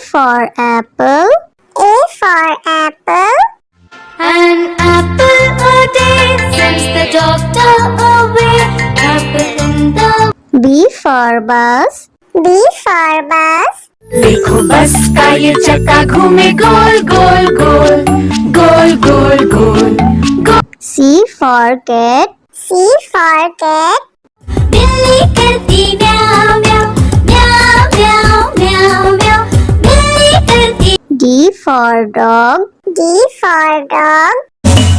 for apple. A for apple. An apple a day sends the doctor away. Apple in the B for bus. B for bus. देखो बस का ये चक्का घूमे गोल गोल गोल गोल गोल गोल गोल। C for cat. C for cat. बिल्ली करती म्याऊ म्याऊ म्याऊ म्याऊ म्याऊ म्याऊ। बिल्ली करती। D for dog. D for dog.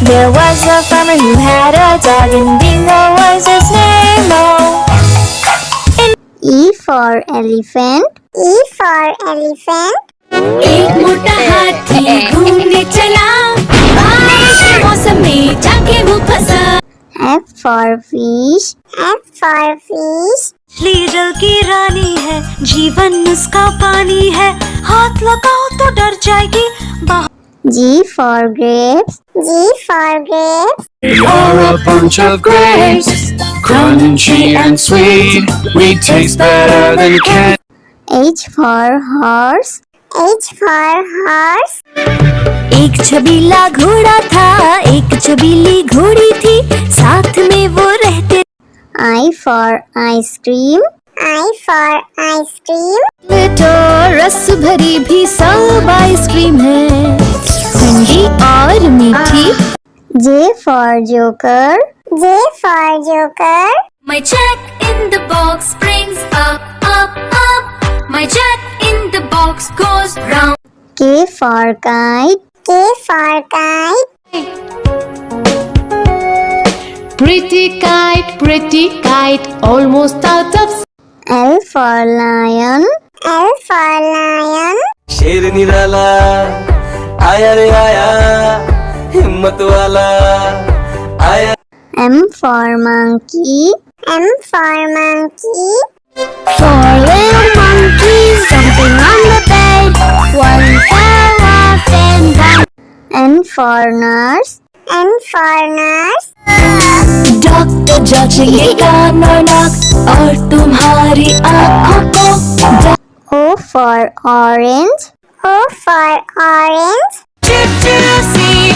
There was a farmer who had a dog, and Bingo was his name. Oh. E for elephant. E for elephant. एक मोटा हाथी घूमने चला, बारिश के मौसम में जाके वो फंसा। F for fish. F for fish. मछली जल की रानी है, जीवन उसका पानी है, हाथ लगाओ तो डर जाएगी। G for grapes. G for grapes. We are a bunch of grapes, crunchy and sweet. We taste better than candy. H for horse. H for horse. एक छबीला घोड़ा था, एक छबीली घोड़ी थी, साथ में वो रहते। I for ice cream. I for ice cream. तो रस भरी भी सब आइसक्रीम है, ठंडी और मीठी। J for joker. J for joker. My jack in the box brings up up up. My jack in the box goes round. K for kite. K for kite. Pretty kite, almost out of. L for lion. L for lion. शेर निराला आया रे आया, हिम्मत वाला आया। M for monkey. M for monkey. Four little monkeys jumping on the bed. One fell off and down. N for nurse. N for nurse. Doctor जांचेंगे कान और नाक और तुम्हारी आँखों को। O for orange. O for orange. Juicy,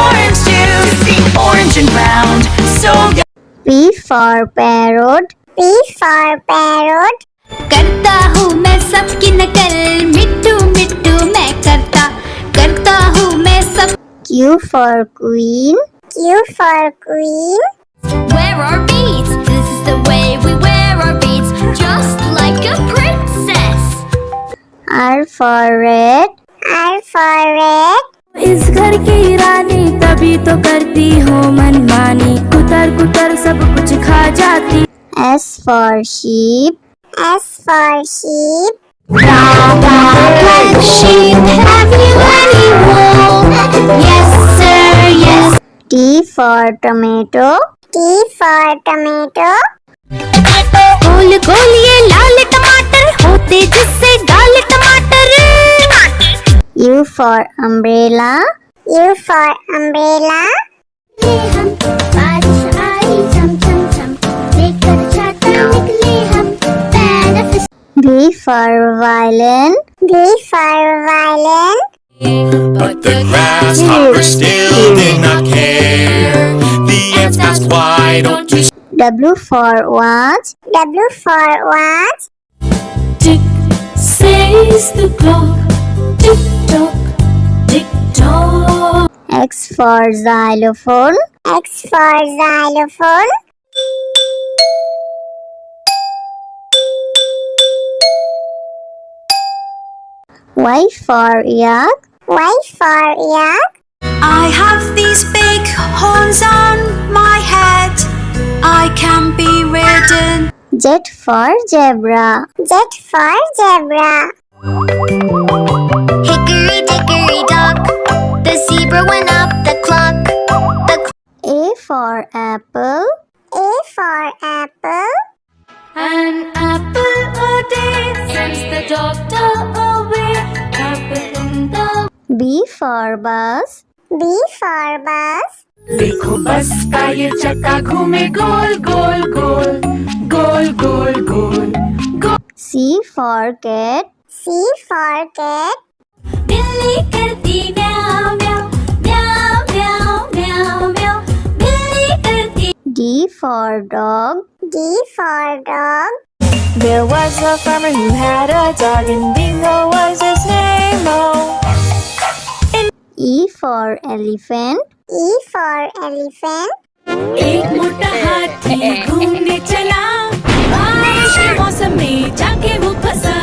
orange juicy, orange and round, so good. P for parrot. P for parrot. करता हूँ मैं सबकी नकल, मिट्टू मिट्टू मैं करता हूँ मैं सब। Q for queen. Q for queen. Wear our beads, this is the way we wear our beads, just like a princess. R for red. R for red. इस घर की रानी तभी तो करती हो मनमानी, कुतर कुतर सब कुछ खा जाती। S for sheep. S for sheep. Black sheep, have you any wool? Yes sir, yes. T for tomato. T for tomato. गोल गोल ये लाल टमाटर होते जिससे डाल टमाटर। U for umbrella. U for umbrella. हम बारिश आई झम झम झम, लेकर छाता निकले हम पैर। V for violin. V for violin. But the grasshoppers still did not care. The ants asked, why don't you W for watch. W for watch. Tick says the clock, tick tock, tick tock. X for xylophone. X for xylophone. Y for yak. Y for yak. I have these big horns on my head, I can be ridden. Z for zebra. Z for zebra. Hickory dickory dock, the zebra went up the clock. A for apple. A for apple. An apple a day sends the doctor away. Apple in the. B for bus. B for bus. देखो बस का ये चक्का घूमे गोल गोल गोल गोल गोल गोल गोल। C for cat. C for cat. बिल्ली करती म्याऊं म्याऊं म्याऊं म्याऊं म्याऊं म्याऊं बिल्ली करती D for dog. D for dog. There was a farmer who had a dog, and Bingo was his name. Oh, E for elephant. E for elephant. एक मोटा हाथी घूमने चला, बारिश के मौसम में जाके वो फंसा।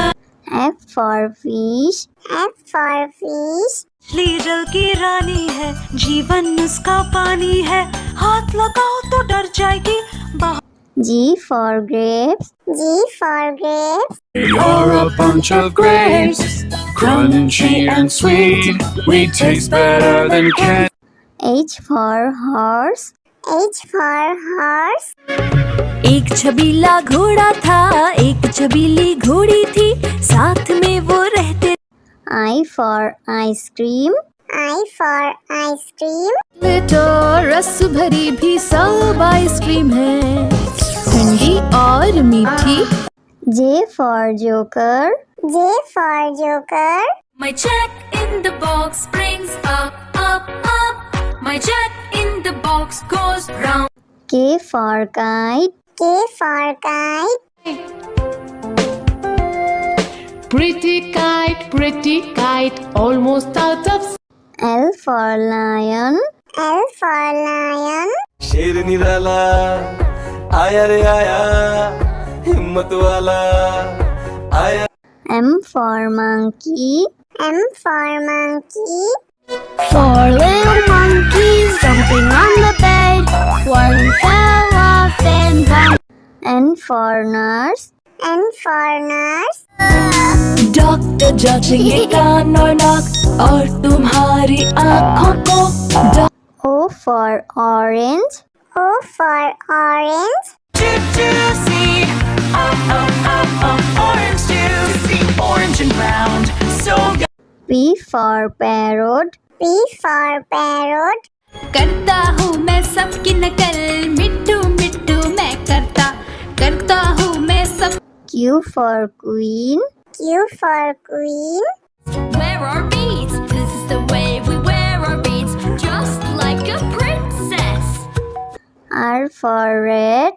F for fish. F for fish. मछली जल की रानी है, जीवन उसका पानी है, हाथ लगाओ तो डर जाएगी। G for grapes. G for grapes. You're a bunch of grapes, crunchy and sweet. We taste better than candy. H for horse. H for horse. एक छबीला घोड़ा था, एक छबीली घोड़ी थी, साथ में वो रहते। I for ice cream. I for ice cream. तो रस भरी भी सब आइसक्रीम है, ठंडी और मीठी। J for joker. J for joker. My jack in the box springs up up up My jack in the box goes round K for kite. K for kite. pretty kite, almost out of L for lion. L for lion. शेर निराला आया रे आया, हिम्मत वाला आया। M for monkey. M for monkey. Four little monkeys jumping on the bed. One fell off and bumped. N for nurse. N for nurse. Doctor जांचेंगे कान और नाक और तुम्हारी आँखों को। O for orange. O for orange. Juicy, orange juicy, orange and round, so good. P for parrot. P for parrot. करता हूँ मैं सबकी नकल मिट्टू मिट्टू मैं करता हूँ मैं सब Q for queen. Q for queen. Wear our beads, this is the way we wear our beads Just like a princess R for red.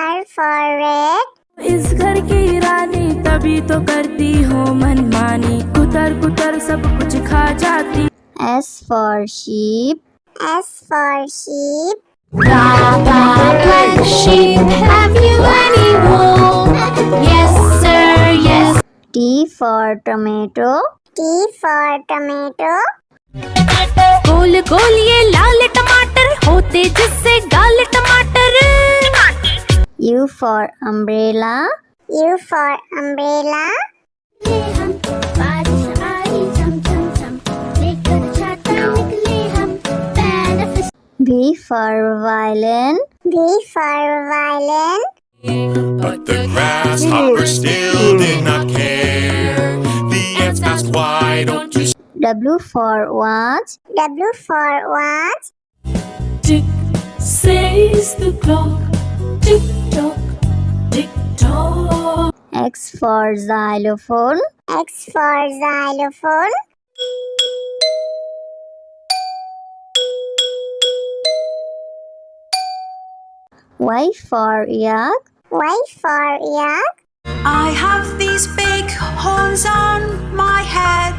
R for red. इस घर की रानी तभी तो करती हो मनमानी, कुतर कुतर सब कुछ खा जाती। S for sheep. S for sheep. Black sheep, have you any wool? Yes sir, yes T for tomato. T for tomato. गोल गोल ये लाल टमाटर होते जिससे गाल टमाटर U for umbrella. U for umbrella. हम बारिश आई झम झम झम, लेकर छाता निकले हम, पैर V for violin. V for violin. But the grasshopper still did not care. The ants asked, why don't you W for watch. W for watch. Tick says the clock, tick tock, tick tock. X for xylophone. X for xylophone. Y for yak. Y for yak. I have these big horns on my head,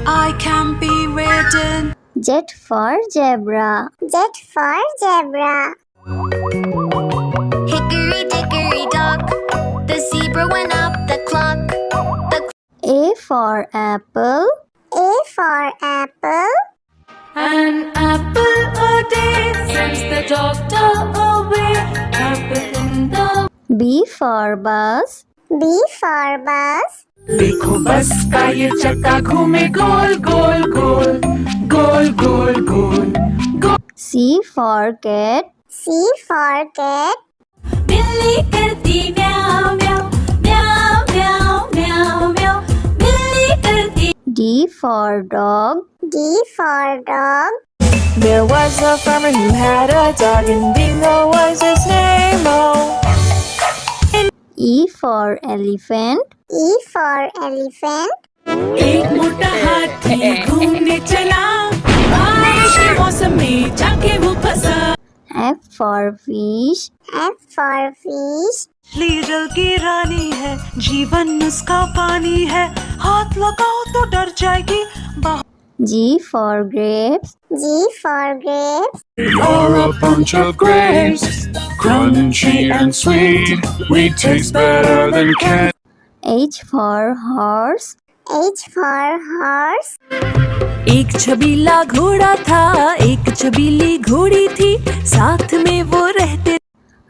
I can be ridden. Z for zebra. Z for zebra. Hickory dickory dock The zebra went up the clock A for apple. A for apple. An apple a day sends the doctor away. Apple in the B for bus. B for bus. देखो बस का ये चक्का घूमे गोल गोल गोल गोल गोल गोल गोल। C for cat. C for cat. बिल्ली करती म्याऊं म्याऊं म्याऊं म्याऊं म्याऊं म्याऊं बिल्ली करती D for dog. D for dog. There was a farmer who had a dog, and Bingo was his name. Oh, E for elephant. E for elephant. एक मोटा हाथी घूमने चला, बारिश के मौसम में जाके वो फंसा। F for fish. F for fish. मछली जल की रानी है, जीवन उसका पानी है, हाथ लगाओ तो डर जाएगी। G for grapes. G for grapes. You're a bunch of grapes, crunchy and sweet. We taste better than candy. H for horse. H for horse. एक छबीला घोड़ा था, एक छबीली घोड़ी थी, साथ में वो रहते।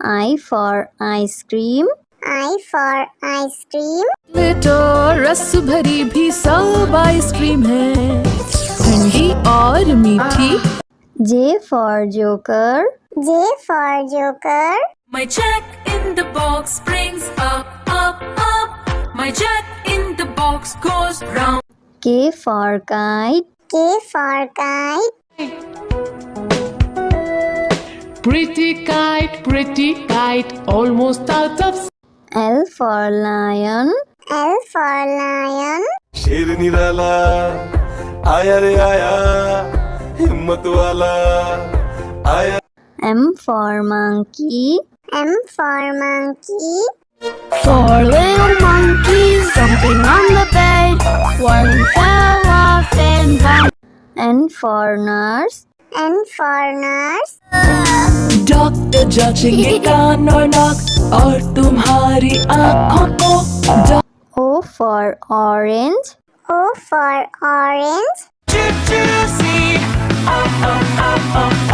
I for ice cream. I for ice cream. तो रस भरी भी सब आइसक्रीम है, ठंडी और मीठी। J for joker. J for joker. My jack in the box brings up, up, up. My jack in the box goes round. K for kite. K for kite. pretty kite, almost out of L for lion. L for lion. शेर निराला आया रे आया, हिम्मत वाला आया। M for monkey. M for monkey. Four little monkeys jumping on the bed. One fell off and bumped. N for nurse. N for nurse. Doctor जांचेंगे कान और नाक और तुम्हारी आँखों को। O for orange. O for orange.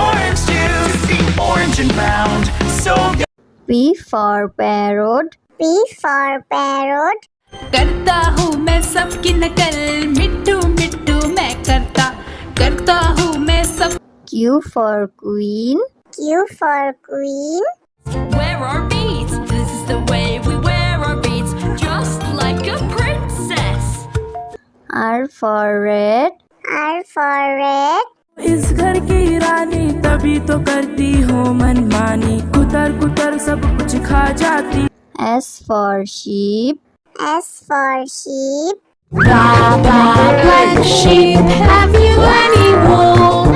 Orange juice, orange and round, so P for parrot. P for parrot. करता हूँ मैं सबकी नकल, मिट्टू मिट्टू मैं करता हूँ मैं सब। Q for queen. Q for queen. Wear our beads. This is the way we wear our beads, just like a princess. R for red. R for red. इस घर की रानी तभी तो करती हो मनमानी, कुतर कुतर सब कुछ खा जाती। S for sheep. S for sheep. Black sheep, have you any wool?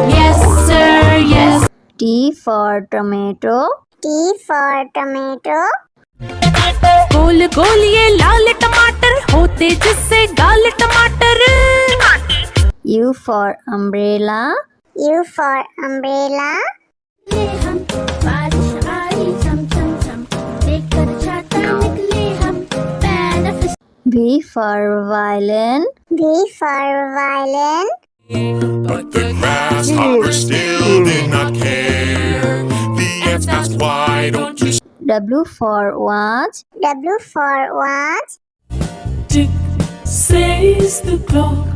Yes sir, yes. T for tomato. T for tomato. गोल गोल ये लाल टमाटर होते जिससे गाल टमाटर। U for umbrella. U for umbrella. हम बारिश आई झम झम झम, लेकर छाता निकले हम, पैर V for violin. V for violin. But the grasshopper still did not care. The ants asked, why don't you W for watch. W for watch. Tick says the clock,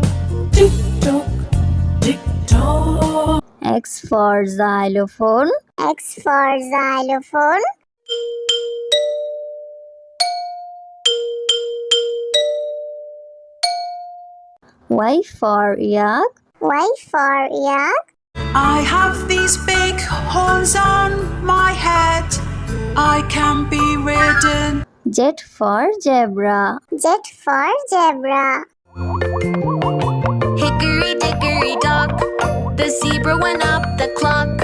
tick tock, tick tock. X for xylophone. X for xylophone. Y for yak. Y for yak. I have these big horns on my head, I can be ridden. Z for zebra. Z for zebra. Hickory dickory dock, the zebra went up the clock.